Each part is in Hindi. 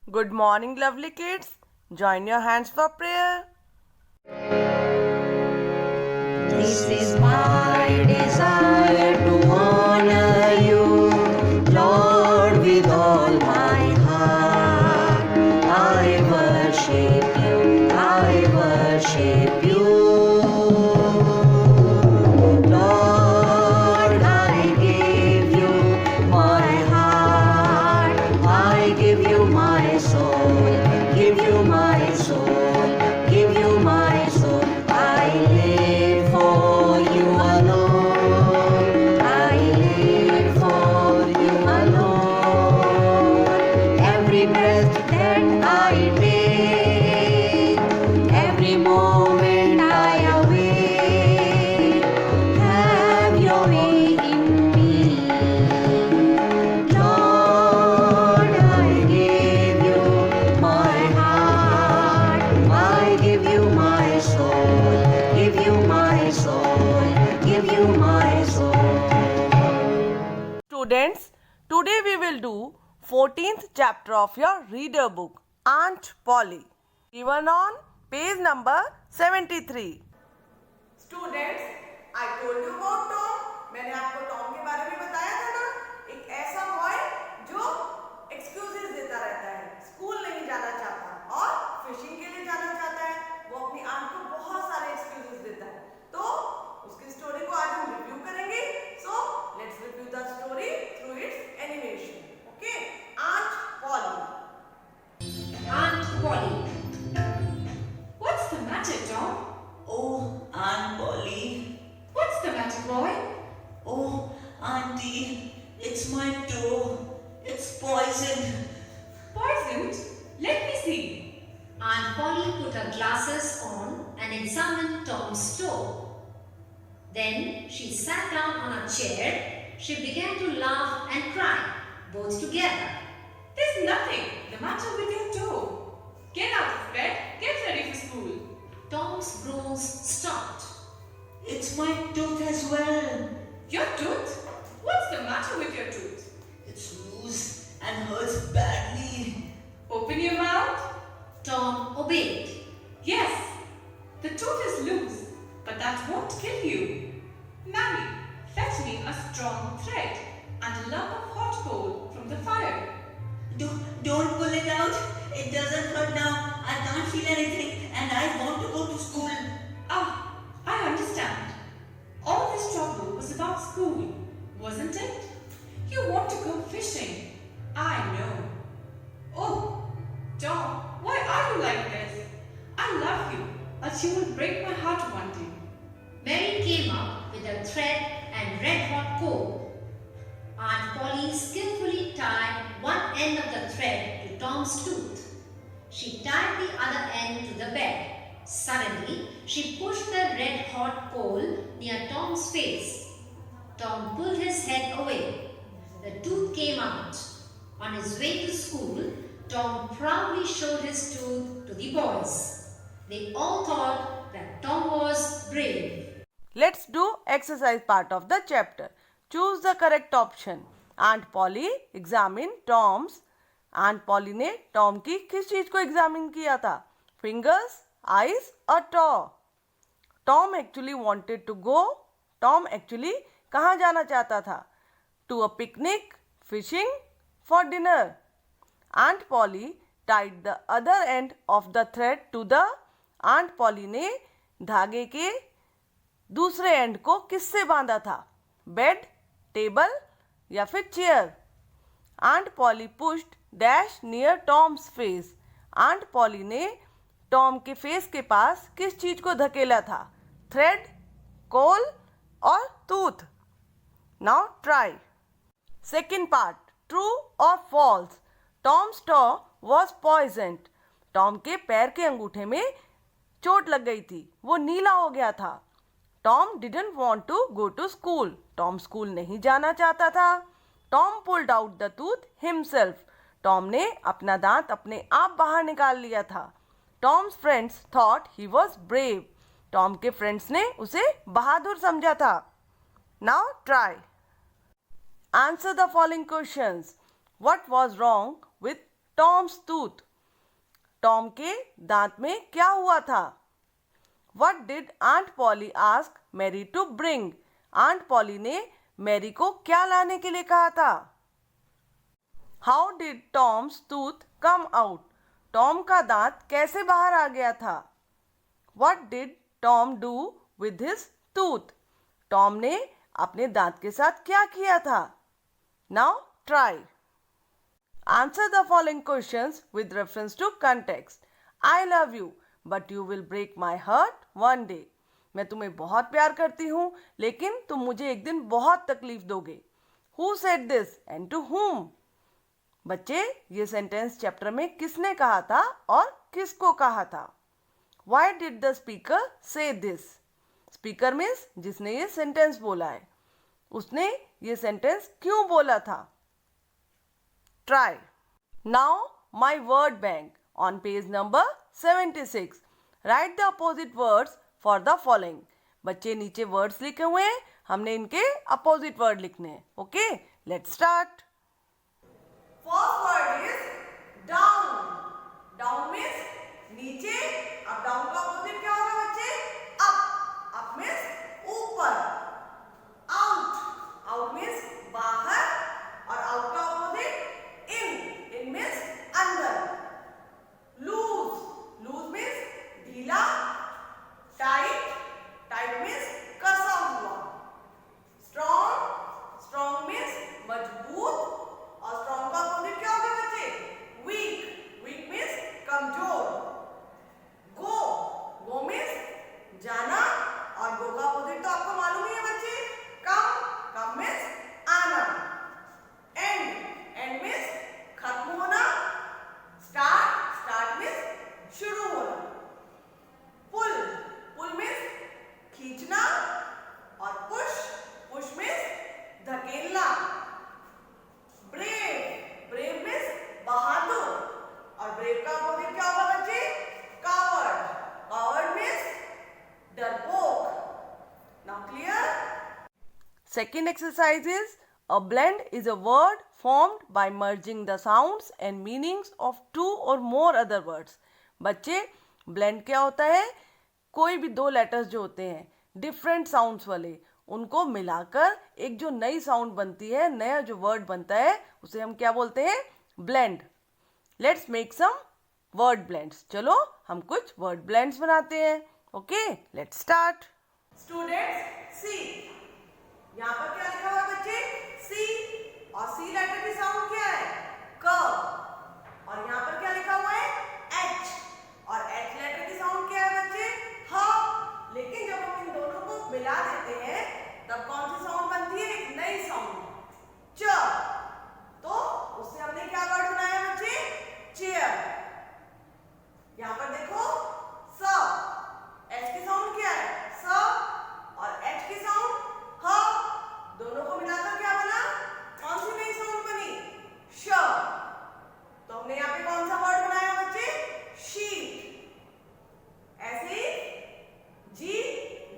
Good morning, lovely kids. Join your hands for prayer. This is my desire to honor you, Lord, with all my heart. I worship you, I worship you. Lord, I give you my heart, I give you my soul, give you my soul, give you my soul. I live for you alone, I live for you alone. Every breath that I take, every moment I awake, have your way in me. Lord, I give you my heart, I give you my soul, give you my soul, give you my soul. Students, today we will do 14th chapter of your reader book, Aunt Polly, given on page number 73. Students, I told you about Tom. मैंने आपको टॉम के बारे में बताया था ना, एक ऐसा बॉय जो एक्सक्यूजेस देता रहता है, स्कूल नहीं जाना चाहता और फिशिंग के लिए जाना चाहता है। वो अपनी आंट को बहुत सारे एक्सक्यूजेस देता है। तो उसकी स्टोरी को आज हम रिव्यू करेंगे। So let's review the story through its animation. Okay, aunt Polly. Aunt Polly. What's the matter, Tom? Oh, Aunt Polly. What's the matter, boy? Oh, Auntie, it's my toe. It's poisoned. Poisoned? Let me see. Aunt Polly put her glasses on and examined Tom's toe. Then she sat down on a chair. She began to laugh and cry, both together. There's nothing the matter with your toe. Get out of bed. Get ready for school. Tom's groans stopped. It's my tooth as well. Your tooth? What's the matter with your tooth? It's loose and hurts badly. Open your mouth. Tom obeyed. Yes, the tooth is loose, but that won't kill you. Mammy, fetch me a strong thread and a lump of hot coal from the fire. Don't pull it out. It doesn't hurt now. I can't feel anything and I want to go to school. Ah, I understand. All this trouble was about school, wasn't it? You want to go fishing. I know. Oh, Tom, why are you like this? I love you, but you will break my heart one day. Mary came up with a thread and red-hot coal. Aunt Polly skillfully tied one end of the thread to Tom's tooth. She tied the other end to the bed. Suddenly, she pushed the red-hot coal near Tom's face. Tom pulled his head away. The tooth came out. On his way to school, Tom proudly showed his tooth to the boys. They all thought that Tom was brave. Let's do exercise part of the chapter. Choose the correct option. Aunt Polly examined Tom's. Aunt Polly ने टॉम की किस चीज को एग्जामिन किया था? फिंगर्स, आईज और toe. Tom actually wanted to go. Tom actually कहाँ जाना चाहता था? To a picnic, fishing, for dinner. Aunt Polly tied the other end of the thread to the. Aunt Polly ने धागे के दूसरे एंड को किससे बांधा था? बेड, टेबल या फिर chair. Aunt Polly pushed dash near Tom's face. Aunt Polly ने टॉम के फेस के पास किस चीज को धकेला था? थ्रेड, कोल और tooth. Now try. Second part, true और false. Tom's toe was poisoned. Tom के पैर के अंगूठे में चोट लग गई थी, वो नीला हो गया था. Tom didn't want to go to school. Tom school नहीं जाना चाहता था. Tom pulled out the tooth himself. Tom ने अपना दांत अपने आप बाहर निकाल लिया था. Tom's friends thought he was brave. Tom के फ्रेंड्स ने उसे बहादुर समझा था. Now try. Answer the following questions. What was wrong with Tom's tooth. Tom के दांत में क्या हुआ था? What did Aunt Polly ask Mary to bring? Aunt Polly ने मैरी को क्या लाने के लिए कहा था? How did Tom's tooth come out? Tom का दांत कैसे बाहर आ गया था? What did Tom do with his tooth? Tom ने अपने दांत के साथ क्या किया था? Now try. Answer the following questions with reference to context. I love you, but you will break my heart one day. मैं तुम्हें बहुत प्यार करती हूँ, लेकिन तुम मुझे एक दिन बहुत तकलीफ दोगे. Who said this and to whom? बच्चे, ये सेंटेंस चैप्टर में किसने कहा था और किसको कहा था? Why did the speaker say this? Speaker means जिसने ये सेंटेंस बोला है. उसने ये सेंटेंस क्यों बोला था? Try. Now my word bank on page number 76. Write the opposite words for the following. बच्चे नीचे वर्ड्स लिखे हुए हैं, हमने इनके अपोजिट वर्ड लिखने हैं. Okay, let's start. First word is down. Down means नीचे. अब डाउन का अपोजिट क्या होगा बच्चे? अप. अप मीन्स ऊपर. आउट. आउट मीन्स बाहर. और आउट का अपोजिट इन. इन मीन्स अंदर. लूज. लूज मीन्स ढीला. टाइट. टाइट मीन्स कसा हुआ. स्ट्रॉन्ग. स्ट्रॉन्ग मीन्स मजबूत. और स्ट्रॉन्ग का अपोजिट क्या होगा बच्चे? वीक. वीक मीन्स कमजोर. गो. गो मीन्स जाना. और गो का अपोजिट तो आपको मालूम ही है बच्चे, कम. कम मीन्स आना. एंड. एंड मीन्स खत्म होना. स्टार्ट. स्टार्ट मीन्स शुरू होना. पुल. पुल मीन्स खींचना. और पुश. पुश मीन्स धकेलना. ब्रेव. ब्रेव मीन्स बहादुर. और ब्रेव का अपोजिट क्या होगा बच्चे? कावर्ड. कावर्ड मीन्स डरपोक. Now clear? Second exercise is a blend is a word formed by merging the sounds and meanings of two or more other words. बच्चे, blend क्या होता है? कोई भी दो लेटर्स जो होते हैं डिफरेंट साउंड्स वाले, उनको मिलाकर एक जो नई साउंड बनती है, नया जो वर्ड बनता है, उसे हम क्या बोलते हैं? Blend. Let's make some word blends. चलो हम कुछ वर्ड ब्लेंड्स बनाते हैं. Okay, let's start. Students, see. यहाँ पर क्या लिखा हुआ है बच्चे? सी. और सी लेटर की साउंड क्या है? क. और यहाँ पर क्या लिखा हुआ है? एच. और एच लेटर की साउंड क्या है बच्चे? ह. लेकिन जब हम इन दोनों को मिला देते हैं तब कौन सी साउंड बनती है? एक नई साउंड, च. तो उससे हमने क्या वर्ड बनाया बच्चे? चेयर. यहाँ पर देखो, स. एच की साउंड क्या है? स. और एच की साउंड ह. दोनों को मिलाकर क्या बना? कौन सी नई साउंड बनी? श. तो हमने यहाँ पे कौन सा वर्ड बनाया बच्चे? शीट. ऐसे ही जी.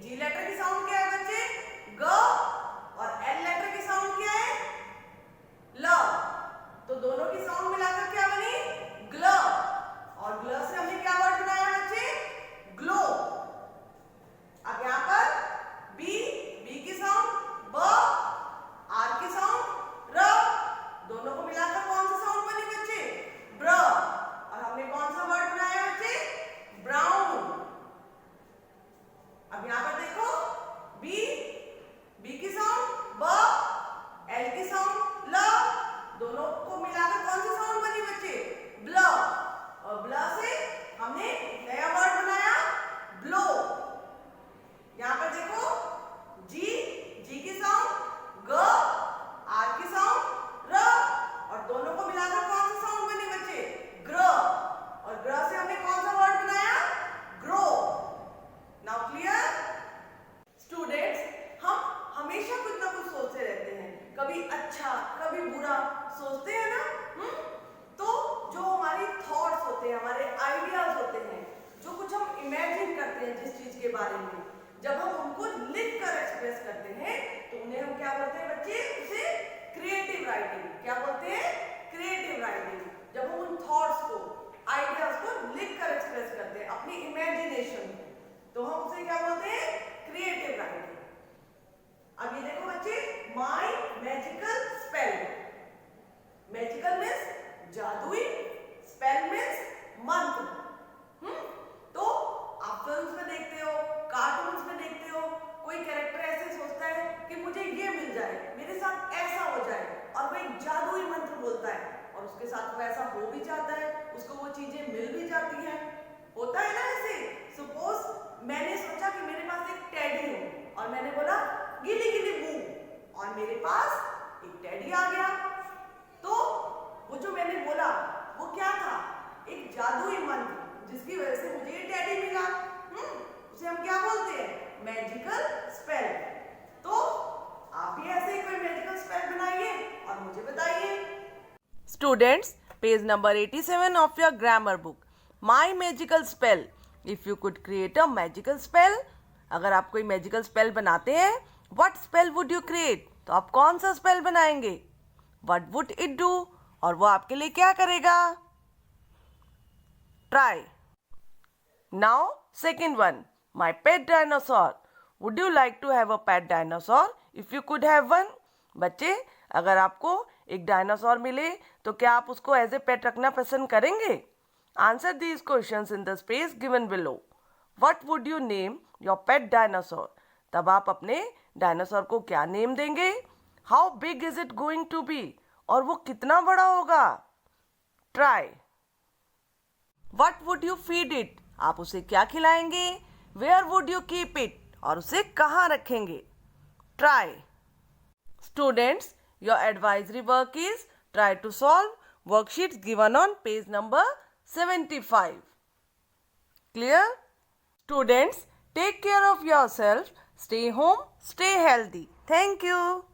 जी लेटर की साउंड क्या है बच्चे? ग. और एल लेटर की साउंड क्या है? ल. तो दोनों की साउंड मिलाकर क्या बनी? ग्ल. और ग्ल से हमने क्या वर्ड बनाया बच्चे? ग्लो. अब यहाँ पर बी. बी की साउंड ब. आर की साउंड र. दोनों को मिलाकर कौन सा साउंड बनी बच्चे? ब्र. और हमने कौन सा वर्ड बनाया बच्चे? ब्राउन. अब यहाँ पर देखो, बी. बी की साउंड ब. एल की साउंड ल. दोनों को मिलाकर कौन सी साउंड बनी बच्चे? ब्ल. और ब्ल से हमने नया वर्ड बनाया, ब्लो. यहाँ पर देखो, जी. जी की साउंड ग. आर की साउंड र. और दोनों को मिलाकर कौन सी साउंड बनी बच्चे? ग्र. और ग्र से हमने कौन सा वर्ड बनाया? ग्रो. Now clear? स्टूडेंट्स, हम हमेशा कुछ ना कुछ सोचते रहते हैं. कभी अच्छा, कभी बुरा सोचते हैं ना. तो जो हमारी थॉट्स होते हैं, हमारे आइडियाज होते हैं, जो कुछ हम इमेजिन करते हैं जिस चीज के बारे में, जब हम उनको लिख कर एक्सप्रेस करते हैं तो उन्हें हम क्या बोलते हैं बच्चे? उसे क्रिएटिव राइटिंग. क्या बोलते हैं? Creative writing. जब हम उन थॉट्स को, आइडियाज को लिख कर एक्सप्रेस करते हैं अपनी इमेजिनेशन को, तो हम उसे क्या बोलते हैं? Creative writing. अब ये देखो बच्चे, my magical spell. Magical means जादुई, स्पेल मीन्स मंत्र। तो आप फिल्म्स में देखते हो, कार्टून्स में देखते हो, कोई कैरेक्टर ऐसे सोचता है कि मुझे ये मिल जाए, मेरे साथ ऐसा हो जाए, और वो एक जादुई मंत्र बोलता है और उसके साथ वो ऐसा हो भी जाता है, उसको वो चीजें मिल भी जाती हैं। होता है ना ऐसे। सपोज मैंने सोचा कि मेरे पास एक टेडी हो और मैंने बोला गिली गिली बू, और मेरे पास एक टेडी आ गया। तो वो जो मैंने बोला वो क्या था? एक जादुई मंत्र, जिसकी वजह से मुझे ये टेडी मिला। उसे हम क्या बोलते हैं? Magical spell. तो आप भी ऐसे ही कोई मैजिकल स्पेल बनाइए और मुझे बताइए। Students, page number 87 of your grammar book, my magical spell. If you could create a magical spell, अगर आप कोई मैजिकल स्पेल बनाते हैं, what spell would you create? तो आप कौन सा स्पेल बनाएंगे? What would it do? और वो आपके लिए क्या करेगा? Try. Now second one, my pet dinosaur. Would you like to have a pet dinosaur if you could have one? बच्चे, अगर आपको एक डायनासोर मिले तो क्या आप उसको एज ए पेट रखना पसंद करेंगे? Answer these questions in the space given below. What would you name your pet dinosaur? तब आप अपने डायनासोर को क्या नेम देंगे? How big is it going to be? और वो कितना बड़ा होगा? Try. What would you feed it? आप उसे क्या खिलाएंगे? Where would you keep it? और उसे कहाँ रखेंगे? Try. Students, your advisory work is try to solve worksheets given on page number 75. Clear? Students, take care of yourself. Stay home, stay healthy. Thank you.